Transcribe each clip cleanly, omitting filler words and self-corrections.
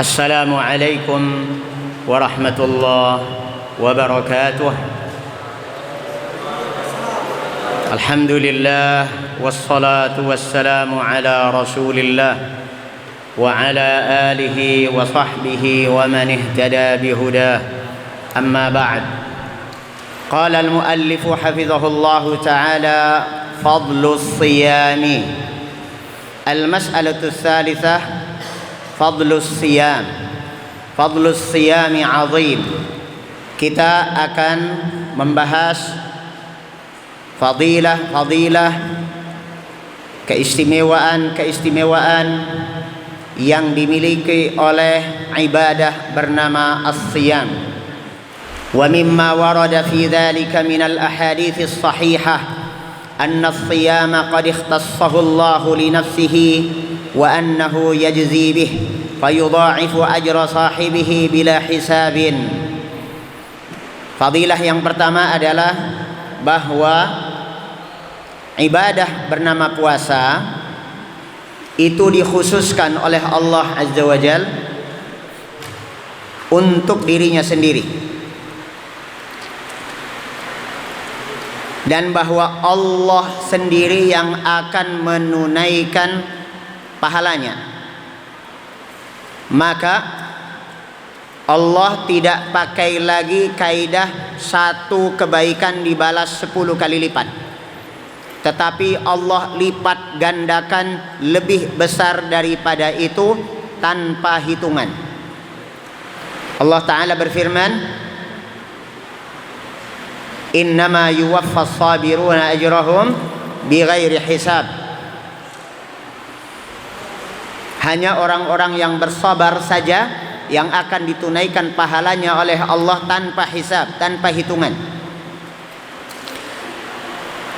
السلام عليكم ورحمة الله وبركاته. الحمد لله والصلاة والسلام على رسول الله وعلى آله وصحبه ومن اهتدى بهداه. أما بعد، قال المؤلف حفظه الله تعالى: فضل الصيام. المسألة الثالثة: فضل الصيام. فضل الصيام عظيم. Kita akan membahas fadilah keistimewaan yang dimiliki oleh ibadah bernama as-siyam. Wa mimma warada fi dhalika min al-ahadits as-sahihah anna as-siyama qad ikhtassahu Allah li nafsihi wa annahu yajzi bih fayudha'ifu ajra sahibihi bila hisabin. Fadilah yang pertama adalah bahwa ibadah bernama puasa itu dikhususkan oleh Allah Azza wa Jalla untuk dirinya sendiri, dan bahwa Allah sendiri yang akan menunaikan pahalanya. Maka Allah tidak pakai lagi kaidah satu kebaikan dibalas 10 kali lipat, tetapi Allah lipat gandakan lebih besar daripada itu tanpa hitungan. Allah Ta'ala berfirman: innama yuwaffas sabiruna ajrahum bighairi hisab. Hanya orang-orang yang bersabar saja yang akan ditunaikan pahalanya oleh Allah tanpa hisab, tanpa hitungan.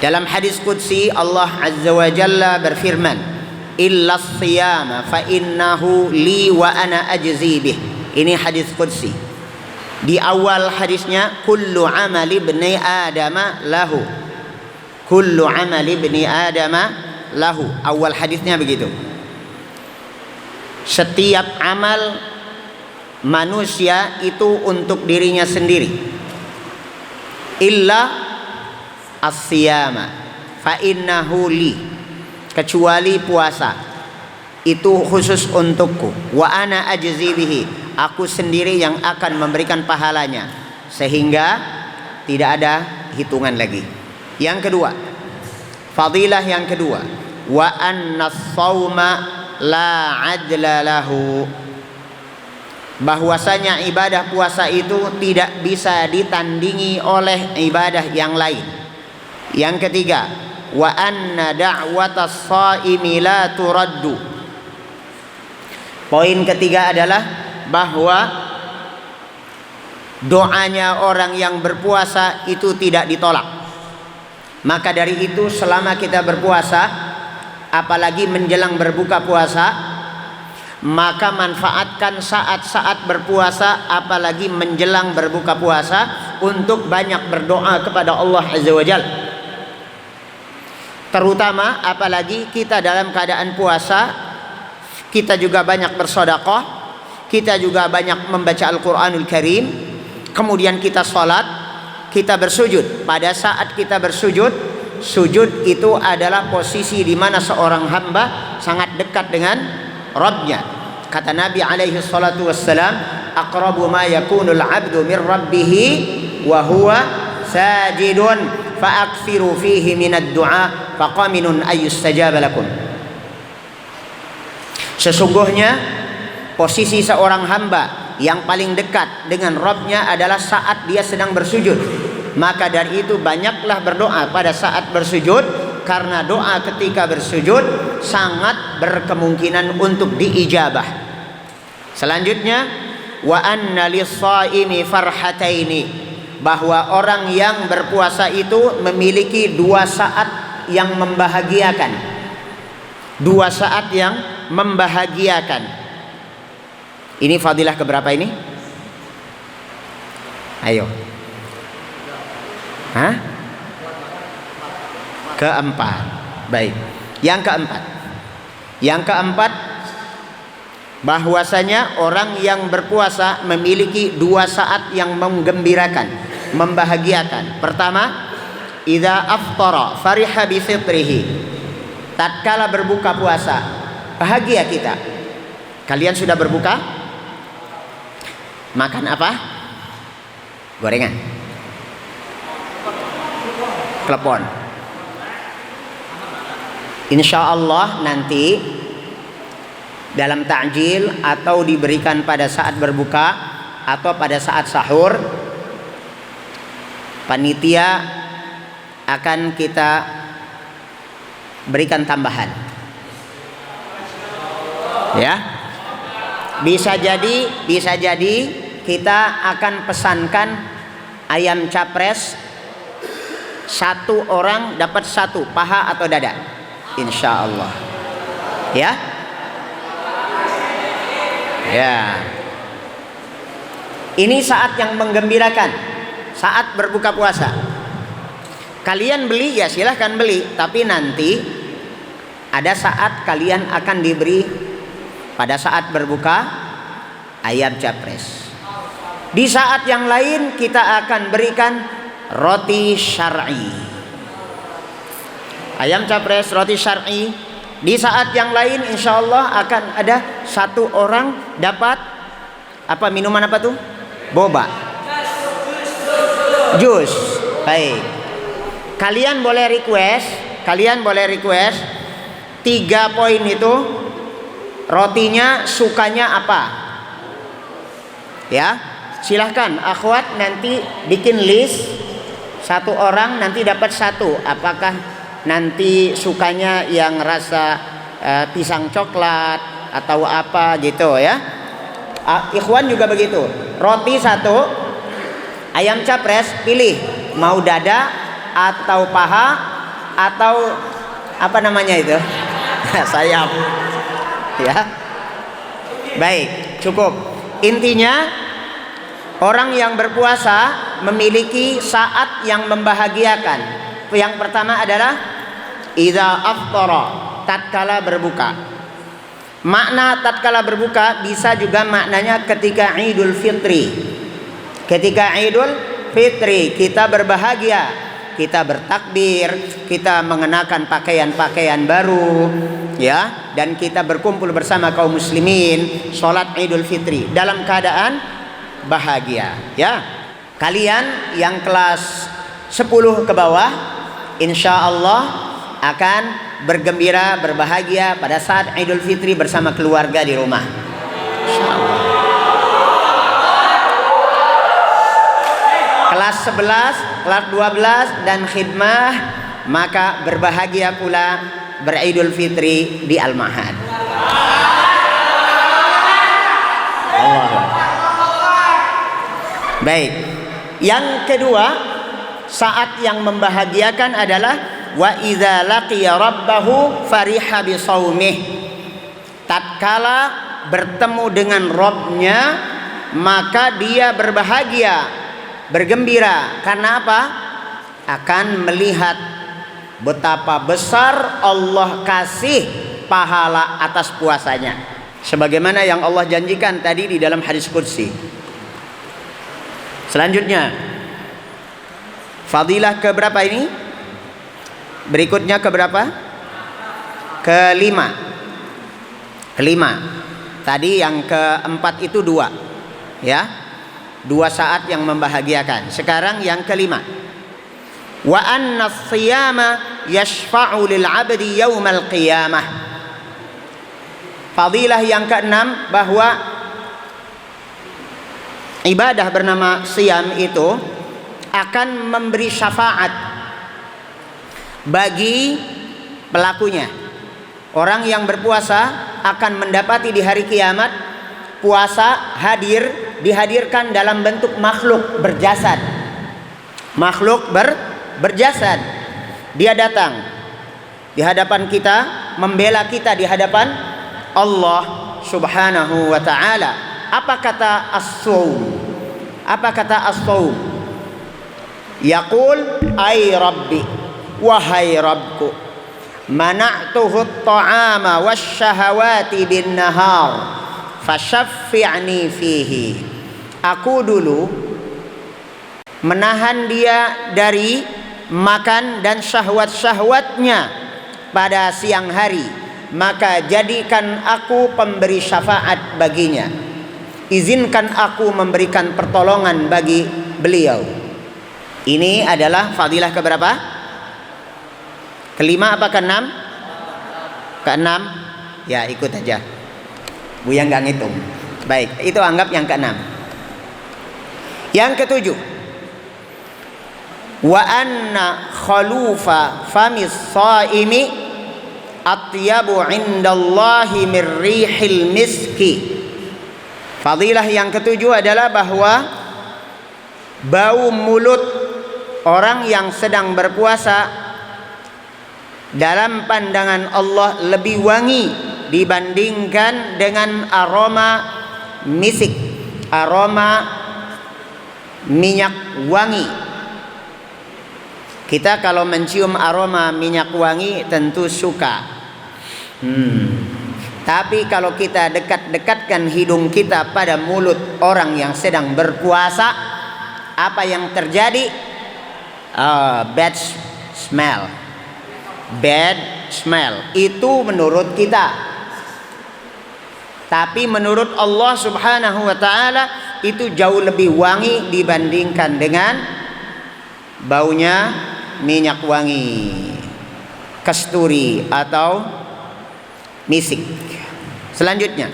Dalam hadis qudsi Allah Azza wa Jalla berfirman: illa as-siyama fa innahu li wa ana ajzi bih. Ini hadis qudsi. Di awal hadisnya kullu amali ibni adama lahu. Kullu amali ibni adama lahu. Awal hadisnya begitu. Setiap amal manusia itu untuk dirinya sendiri. Illa as-siyama fa innahu li, kecuali puasa itu khusus untukku. Wa ana ajzi bihi, aku sendiri yang akan memberikan pahalanya, sehingga tidak ada hitungan lagi. Yang kedua, fadilah yang kedua, wa anna as-sauma la adla lahu, bahwasanya ibadah puasa itu tidak bisa ditandingi oleh ibadah yang lain. Yang ketiga, wa anna da'watas shaimi la turaddu. Poin ketiga adalah bahwa doanya orang yang berpuasa itu tidak ditolak. Maka dari itu selama kita berpuasa, apalagi menjelang berbuka puasa, maka manfaatkan saat-saat berpuasa apalagi menjelang berbuka puasa untuk banyak berdoa kepada Allah Azza wa Jalla. Terutama apalagi kita dalam keadaan puasa, kita juga banyak bersedekah, kita juga banyak membaca Al-Qur'anul Karim, kemudian kita sholat, kita bersujud. Pada saat kita bersujud, sujud itu adalah posisi di mana seorang hamba sangat dekat dengan Rabbnya. Kata Nabi alaihi salatu wassalam, aqrabu ma yakunul abdu min rabbihi wa huwa sajidun fa aktsiru fihi minad du'a faqaminun ayyustajaba lakum. Sesungguhnya posisi seorang hamba yang paling dekat dengan Rabbnya adalah saat dia sedang bersujud. Maka dari itu banyaklah berdoa pada saat bersujud, karena doa ketika bersujud sangat berkemungkinan untuk diijabah. Selanjutnya, wa anna lis-shaimi farhataini, bahwa orang yang berpuasa itu memiliki 2 saat yang membahagiakan. 2 saat yang membahagiakan. Ini fadilah keberapa ini? Ayo. Hah? Keempat. Baik. Yang keempat. bahwasanya orang yang berpuasa memiliki 2 saat yang menggembirakan, membahagiakan. Pertama, idza aftara fariha bi fitrihi. Tatkala berbuka puasa, bahagia kita. Kalian sudah berbuka? Makan apa? Gorengan. Klepon. Insya Allah nanti dalam takjil atau diberikan pada saat berbuka atau pada saat sahur, panitia akan kita berikan tambahan. Ya, bisa jadi kita akan pesankan ayam capres, 1 orang dapat 1 paha atau dada, insya Allah. Ya, ya. Ini saat yang menggembirakan, saat berbuka puasa. Kalian beli ya silahkan beli, tapi nanti ada saat kalian akan diberi pada saat berbuka ayam capres. Di saat yang lain kita akan berikan roti syar'i. Ayam capres, roti syar'i. Di saat yang lain insya Allah akan ada 1 orang dapat apa, minuman apa tuh? Boba. Jus. Baik. Kalian boleh request 3 poin itu, rotinya sukanya apa? Ya, silahkan akhwat nanti bikin list, 1 orang nanti dapat 1. Apakah nanti sukanya yang rasa pisang coklat atau apa gitu ya? Ikhwan juga begitu. Roti 1, ayam capres pilih mau dada atau paha atau apa namanya itu? Sayap. Ya. Baik, cukup. Intinya orang yang berpuasa memiliki saat yang membahagiakan. Yang pertama adalah idza aftara, tatkala berbuka. Makna tatkala berbuka bisa juga maknanya ketika Idul Fitri. Ketika Idul Fitri kita berbahagia, kita bertakbir, kita mengenakan pakaian-pakaian baru, ya, dan kita berkumpul bersama kaum muslimin, sholat Idul Fitri dalam keadaan bahagia. Ya, kalian yang kelas 10 ke bawah, insya Allah akan bergembira, berbahagia pada saat Idul Fitri bersama keluarga di rumah. Insya Allah. Kelas 11, kelas 12 dan khidmah maka berbahagia pula beridul fitri di Al-Mahad. Allah. Baik. Yang kedua, saat yang membahagiakan adalah wa idza laqiya rabbahu fariha bi shaumih. Tatkala bertemu dengan Rabb-nya maka dia berbahagia, bergembira. Karena apa? Akan melihat betapa besar Allah kasih pahala atas puasanya, sebagaimana yang Allah janjikan tadi di dalam hadis qudsi. Selanjutnya, fadilah keberapa ini? Berikutnya keberapa? Kelima. Tadi yang keempat itu 2, ya, 2 saat yang membahagiakan. Sekarang yang kelima, wa anna as-siyama yashfa'u lil 'abdi yaumal qiyamah. Fadilah yang keenam, bahwa ibadah bernama siyam itu akan memberi syafaat bagi pelakunya. Orang yang berpuasa akan mendapati di hari kiamat puasa dihadirkan dalam bentuk makhluk berjasad. Makhluk berjasad. Dia datang di hadapan kita, membela kita di hadapan Allah Subhanahu wa ta'ala. Apa kata as-saum? Yaqul ay rabbi, wahai Rabbku, mana'tuhu at-ta'ama wasyahawati bin nahar Fashaffi'ni fihi. Aku dulu menahan dia dari makan dan syahwat-syahwatnya pada siang hari, maka jadikan aku pemberi syafaat baginya. Izinkan aku memberikan pertolongan bagi beliau. Ini adalah fadilah keberapa? Kelima apa keenam? Keenam? Ya, ikut aja. Buya nggak ngitung. Baik, itu anggap yang keenam. Yang ketujuh, wa anna khalufa famis shaimi atyabu indallahi min rihil miski. Fadilah yang ketujuh adalah bahwa bau mulut orang yang sedang berpuasa dalam pandangan Allah lebih wangi dibandingkan dengan aroma misik, aroma minyak wangi. Kita kalau mencium aroma minyak wangi tentu suka. Tapi kalau kita dekat-dekatkan hidung kita pada mulut orang yang sedang berpuasa, apa yang terjadi? Bad smell. Bad smell. Itu menurut kita. Tapi menurut Allah Subhanahu wa ta'ala itu jauh lebih wangi dibandingkan dengan baunya minyak wangi, kasturi atau misik. Selanjutnya,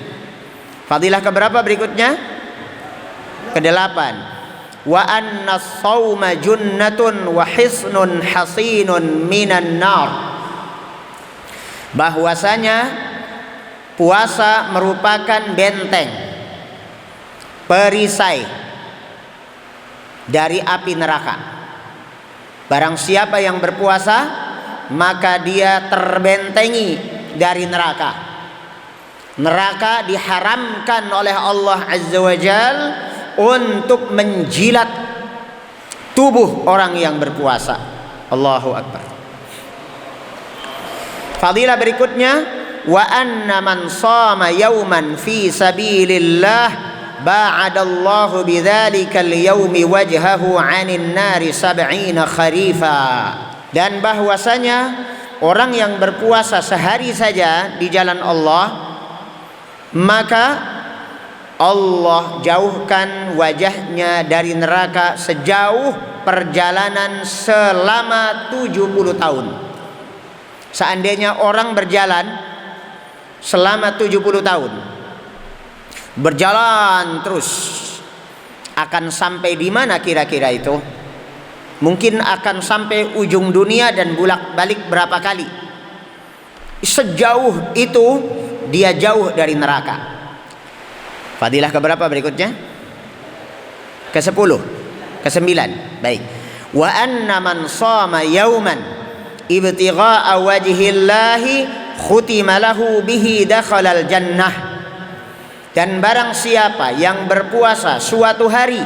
fadilah keberapa berikutnya? Kedelapan. Wa anna as-shauma junnatun wa hisnun hasinun minan nar. Bahwasanya puasa merupakan benteng, perisai dari api neraka. Barang siapa yang berpuasa, maka dia terbentengi dari neraka. Neraka diharamkan oleh Allah Azza wa Jal untuk menjilat tubuh orang yang berpuasa. Allahu Akbar. Fadilah berikutnya, wa anna man shama yawman fi sabilillah ba'adallahu bidzalikal yaumi wajhahu 'anil nari 70 kharifa. Dan bahwasanya orang yang berpuasa sehari saja di jalan Allah, maka Allah jauhkan wajahnya dari neraka sejauh perjalanan selama 70 tahun. Seandainya orang berjalan selama 70 tahun, berjalan terus, akan sampai di mana kira-kira itu? Mungkin akan sampai ujung dunia dan bolak-balik berapa kali. Sejauh itu dia jauh dari neraka. Fadilah keberapa berikutnya? Ke-10, ke-9. Baik. Wa anna man shama yawman ibtigha'a wajhillahi khutima lahu bihi dakhalal jannah. Dan barang siapa yang berpuasa suatu hari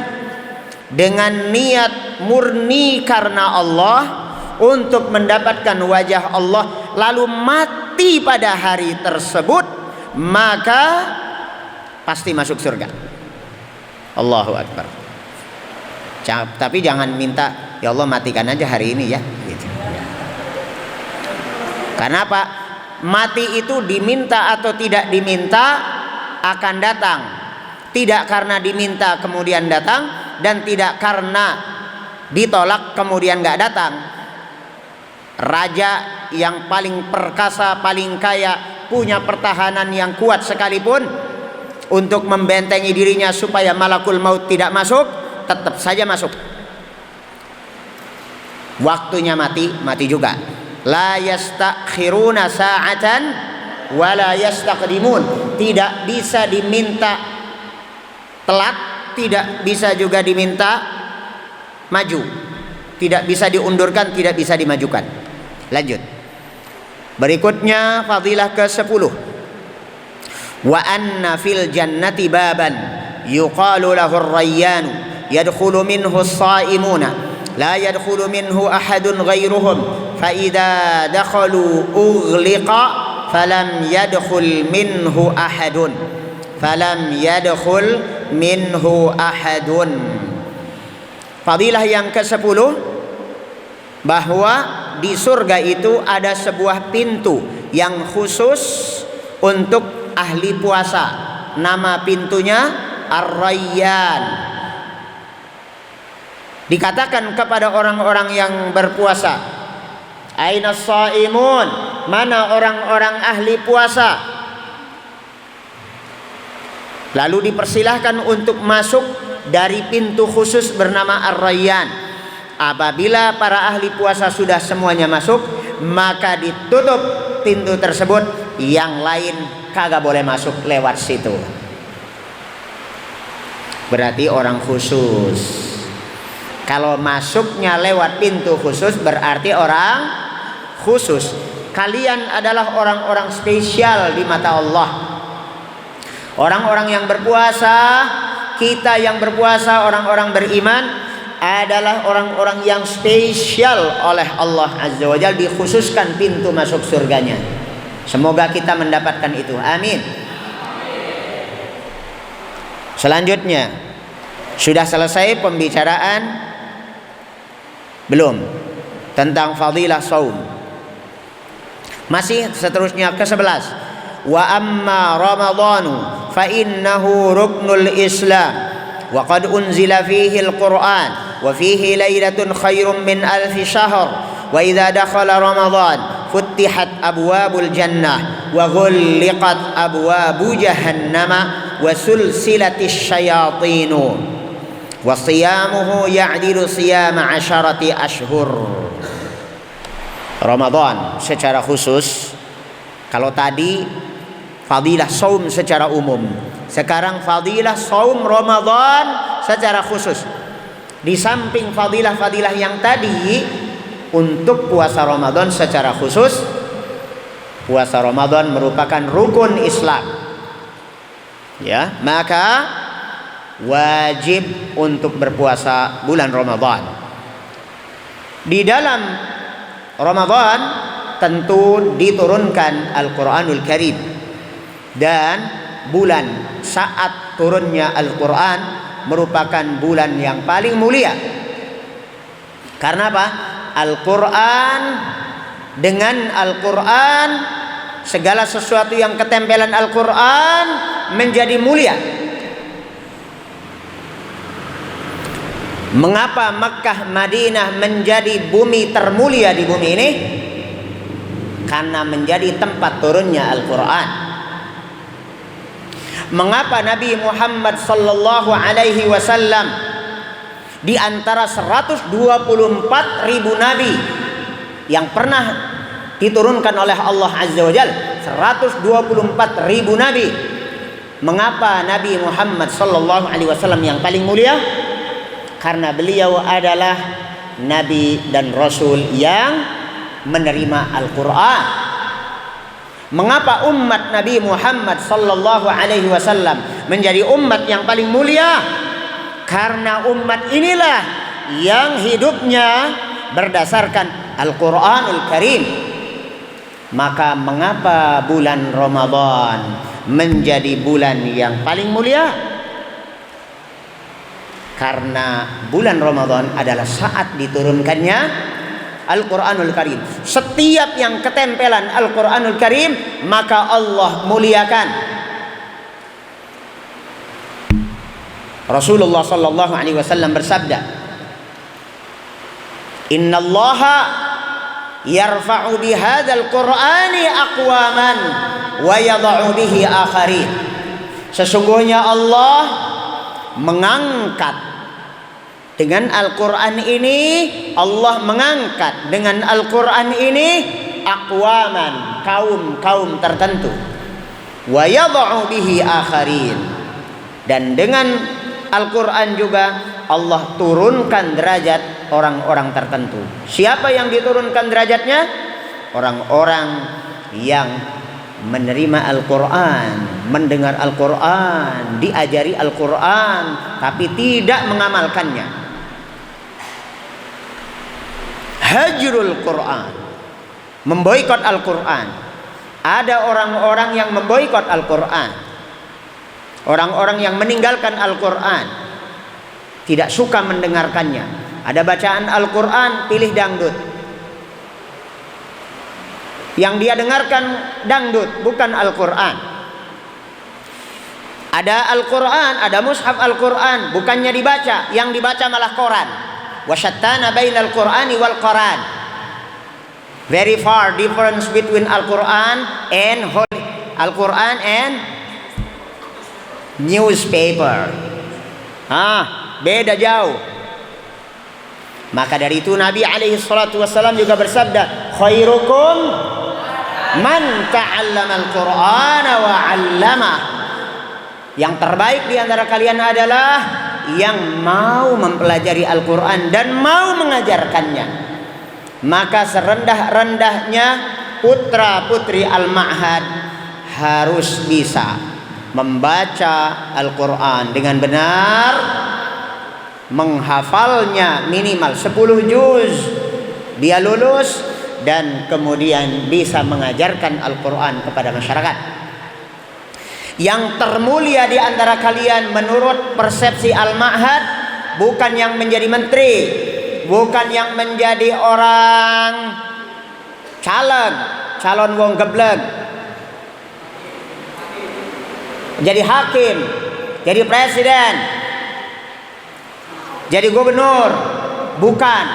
dengan niat murni karena Allah untuk mendapatkan wajah Allah, lalu mati pada hari tersebut, maka pasti masuk surga. Allahu Akbar. Tapi jangan minta, ya Allah matikan aja hari ini ya, gitu. Karena apa? Mati itu diminta atau tidak diminta akan datang. Tidak karena diminta kemudian datang, dan tidak karena ditolak kemudian gak datang. Raja yang paling perkasa, paling kaya, punya pertahanan yang kuat sekalipun, untuk membentengi dirinya supaya malakul maut tidak masuk, tetap saja masuk. Waktunya mati, mati juga. La yastakhiruna sa'atan wa la yastaqdimun. Tidak bisa diminta telat, tidak bisa juga diminta maju. Tidak bisa diundurkan, tidak bisa dimajukan. Lanjut. Berikutnya fadilah ke-10. Wa anna fil jannati baban yuqalu lahu ar-rayyan yadkhulu minhu as-sa'imuna la yadkhulu minhu ahadun ghairuhum fa idza dakhalu ughliqa falam yadkhul minhu ahadun. falam yadkhul minhu ahadun. Fadilah yang ke-10, bahwa di surga itu ada sebuah pintu yang khusus untuk ahli puasa. Nama pintunya Ar-Rayyan. Dikatakan kepada orang-orang yang berpuasa, aina shaimun, mana orang-orang ahli puasa? Lalu dipersilahkan untuk masuk dari pintu khusus bernama Ar-Rayyan. Apabila para ahli puasa sudah semuanya masuk, maka ditutup pintu tersebut, yang lain kagak boleh masuk lewat situ. Berarti orang khusus. Kalau masuknya lewat pintu khusus berarti orang khusus. Kalian adalah orang-orang spesial di mata Allah. Orang-orang yang berpuasa, kita yang berpuasa, orang-orang beriman adalah orang-orang yang spesial oleh Allah Azza wa Jalla, dikhususkan pintu masuk surganya. Semoga kita mendapatkan itu. Amin. Selanjutnya, sudah selesai pembicaraan belum tentang fadilah saum. Masih seterusnya ke-11. Wa amma ramadhanu fa innahu ruknul islam wa qad unzila fihi al-Qur'an wa fihi lailatun khairum min alfi syahr wa idza dakhala ramadhan futtihat abwabul jannah wa ghulliqat abwabu jahannama wa sulsilatis syayatinu wa siyamuhu ya'dilu siyama 'asharati ashhur. Ramadan secara khusus. Kalau tadi fadilah saum secara umum, sekarang fadilah saum Ramadan secara khusus. Di samping fadilah-fadilah yang tadi, untuk puasa Ramadan secara khusus, puasa Ramadan merupakan rukun Islam. Ya, maka wajib untuk berpuasa bulan Ramadan. Di dalam Ramadan tentu diturunkan Al-Quranul Karim, dan bulan saat turunnya Al-Quran merupakan bulan yang paling mulia. Karena apa? Al-Quran, dengan Al-Quran segala sesuatu yang ketempelan Al-Quran menjadi mulia. Mengapa Makkah Madinah menjadi bumi termulia di bumi ini? Karena menjadi tempat turunnya Al-Quran. Mengapa Nabi Muhammad sallallahu alaihi wasallam di antara 124.000 nabi yang pernah diturunkan oleh Allah Azza wa Jalla, 124.000 nabi, mengapa Nabi Muhammad sallallahu alaihi wasallam yang paling mulia? Karena beliau adalah nabi dan rasul yang menerima Al-Quran. Mengapa umat Nabi Muhammad sallallahu alaihi wasallam menjadi umat yang paling mulia? Karena umat inilah yang hidupnya berdasarkan Al-Quranul Karim. Maka mengapa bulan Ramadan menjadi bulan yang paling mulia? Karena bulan Ramadan adalah saat diturunkannya Al-Quranul Karim. Setiap yang ketempelan Al-Quranul Karim, maka Allah muliakan. Rasulullah sallallahu alaihi wasallam bersabda, "Innallaha yarfa'u bihadzal Qur'ani aqwaman wa yadh'u bihi akharin." Sesungguhnya Allah mengangkat dengan Al-Quran ini, Allah mengangkat dengan Al-Quran ini aqwaman, kaum-kaum tertentu, wa yadh'u bihi akharin, dan dengan Al-Quran juga Allah turunkan derajat orang-orang tertentu. Siapa yang diturunkan derajatnya? Orang-orang yang menerima Al-Quran, mendengar Al-Quran, diajari Al-Quran, tapi tidak mengamalkannya. Hajrul Quran, memboikot Al-Quran. Ada orang-orang yang memboikot Al-Quran. Orang-orang yang meninggalkan Al-Quran, tidak suka mendengarkannya. Ada bacaan Al-Quran, pilih dangdut. Yang dia dengarkan dangdut, bukan Al-Quran. Ada Al-Quran, ada mushaf Al-Quran, bukannya dibaca, yang dibaca malah Quran. Wasyattana bainal Qur'ani wal Quran. Very far difference between Al-Quran and Holy Al-Quran and newspaper. Beda jauh. Maka dari itu Nabi alaihi salatu wasallam juga bersabda, khairukum man ta'allama al-Qur'ana wa 'allamah. Yang terbaik di antara kalian adalah yang mau mempelajari Al-Quran dan mau mengajarkannya. Maka serendah-rendahnya putra-putri Al-Ma'had harus bisa membaca Al-Quran dengan benar, menghafalnya minimal 10 juz, dia lulus, dan kemudian bisa mengajarkan Al-Quran kepada masyarakat. Yang termulia di antara kalian menurut persepsi Al-Ma'had bukan yang menjadi menteri, bukan yang menjadi orang calon wong geblek, jadi hakim, jadi presiden, jadi gubernur, bukan.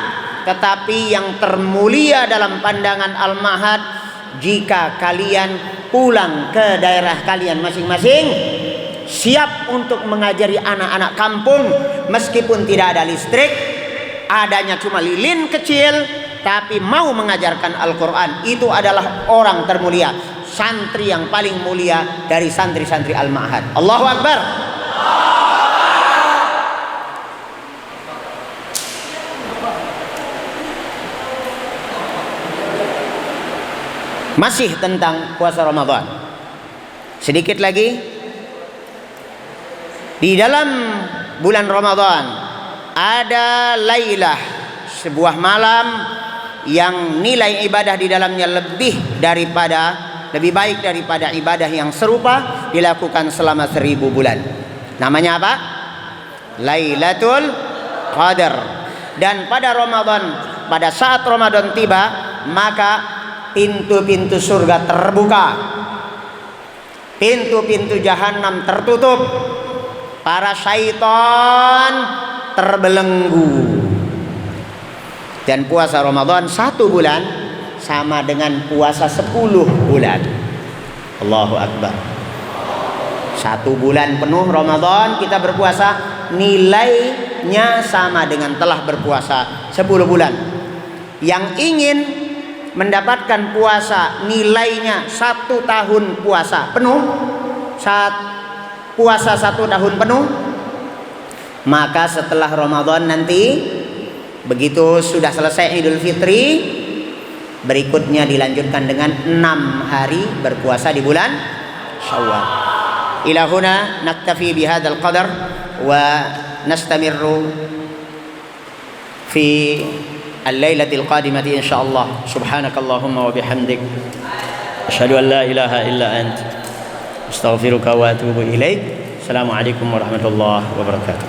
Tetapi yang termulia dalam pandangan Al-Ma'had, jika kalian pulang ke daerah kalian masing-masing, siap untuk mengajari anak-anak kampung meskipun tidak ada listrik, adanya cuma lilin kecil, tapi mau mengajarkan Al-Quran, itu adalah orang termulia, santri yang paling mulia dari santri-santri Al-Ma'had. Allahu Akbar. Masih tentang puasa Ramadan, sedikit lagi. Di dalam bulan Ramadan ada Lailah, sebuah malam yang nilai ibadah di dalamnya lebih baik daripada ibadah yang serupa dilakukan selama 1000 bulan. Namanya apa? Lailatul Qadar. Dan pada Ramadan, pada saat Ramadan tiba, maka pintu-pintu surga terbuka, pintu-pintu jahanam tertutup, para syaitan terbelenggu. Dan puasa Ramadan 1 bulan sama dengan puasa 10 bulan. Allahu Akbar. 1 bulan penuh Ramadan kita berpuasa, nilainya sama dengan telah berpuasa 10 bulan. Yang ingin mendapatkan puasa nilainya 1 tahun puasa penuh, puasa 1 tahun penuh, maka setelah Ramadan nanti, begitu sudah selesai Idul Fitri, berikutnya dilanjutkan dengan 6 hari berpuasa di bulan Syawal. Ila huna naktafi bihadzal qadar wa nastamirru fi al-lailatil qadimati insyaallah. Subhanakallahumma wa bihamdik asyhadu an la ilaha illa ant astaghfiruka wa atubu ilaik. Assalamualaikum warahmatullahi wabarakatuh.